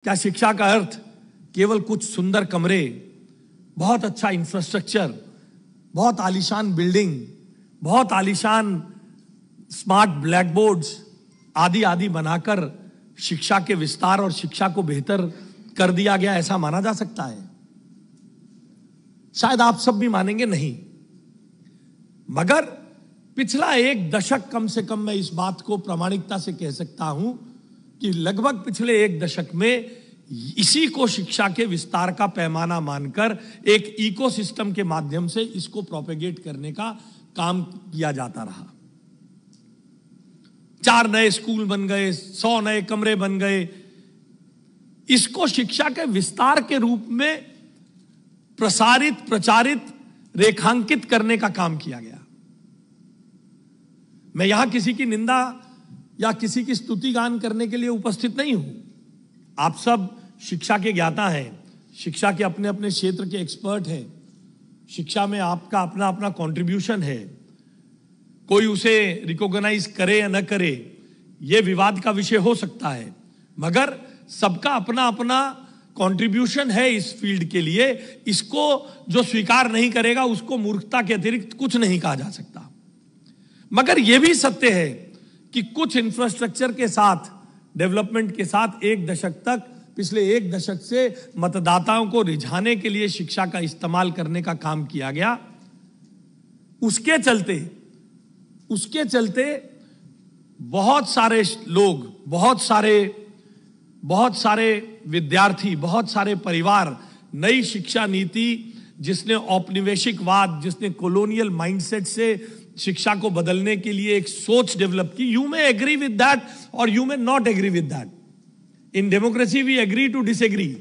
क्या शिक्षा का अर्थ केवल कुछ सुंदर कमरे, बहुत अच्छा इंफ्रास्ट्रक्चर, बहुत आलीशान बिल्डिंग, बहुत आलीशान स्मार्ट ब्लैक बोर्ड्स आदि आदि बनाकर शिक्षा के विस्तार और शिक्षा को बेहतर कर दिया गया, ऐसा माना जा सकता है? शायद आप सब भी मानेंगे नहीं। मगर पिछला एक दशक, कम से कम मैं इस बात को प्रामाणिकता से कह सकता हूं कि लगभग पिछले एक दशक में इसी को शिक्षा के विस्तार का पैमाना मानकर एक इकोसिस्टम के माध्यम से इसको प्रोपेगेट करने का काम किया जाता रहा। 4 नए स्कूल बन गए, 100 नए कमरे बन गए। इसको शिक्षा के विस्तार के रूप में प्रसारित, प्रचारित, रेखांकित करने का काम किया गया। मैं यहां किसी की निंदा या किसी की स्तुति गान करने के लिए उपस्थित नहीं हूं। आप सब शिक्षा के ज्ञाता हैं, शिक्षा के अपने अपने क्षेत्र के एक्सपर्ट हैं, शिक्षा में आपका अपना अपना कंट्रीब्यूशन है। कोई उसे रिकॉग्नाइज करे या न करे, यह विवाद का विषय हो सकता है, मगर सबका अपना अपना कंट्रीब्यूशन है इस फील्ड के लिए। इसको जो स्वीकार नहीं करेगा उसको मूर्खता के अतिरिक्त कुछ नहीं कहा जा सकता। मगर यह भी सत्य है कि कुछ इंफ्रास्ट्रक्चर के साथ, डेवलपमेंट के साथ एक दशक तक, पिछले एक दशक से मतदाताओं को रिझाने के लिए शिक्षा का इस्तेमाल करने का काम किया गया। उसके चलते बहुत सारे लोग, बहुत सारे विद्यार्थी, बहुत सारे परिवार नई शिक्षा नीति जिसने औपनिवेशिकवाद, जिसने कॉलोनियल माइंडसेट से शिक्षा को बदलने के लिए एक सोच डेवलप की। You may agree with that और you may not agree with that. In democracy we agree to disagree.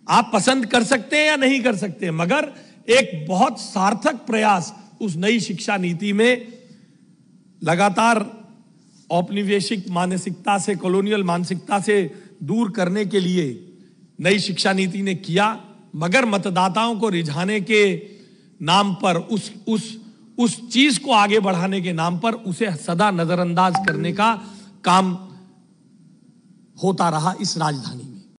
आप पसंद कर सकते हैं या नहीं कर सकते, मगर एक बहुत सार्थक प्रयास उस नई शिक्षा नीति में लगातार औपनिवेशिक मानसिकता से, कॉलोनियल मानसिकता से दूर करने के लिए नई शिक्षा नीति ने किया। मगर मतदाताओं को रिझाने के नाम पर, उस चीज को आगे बढ़ाने के नाम पर उसे सदा नजरअंदाज करने का काम होता रहा इस राजधानी में।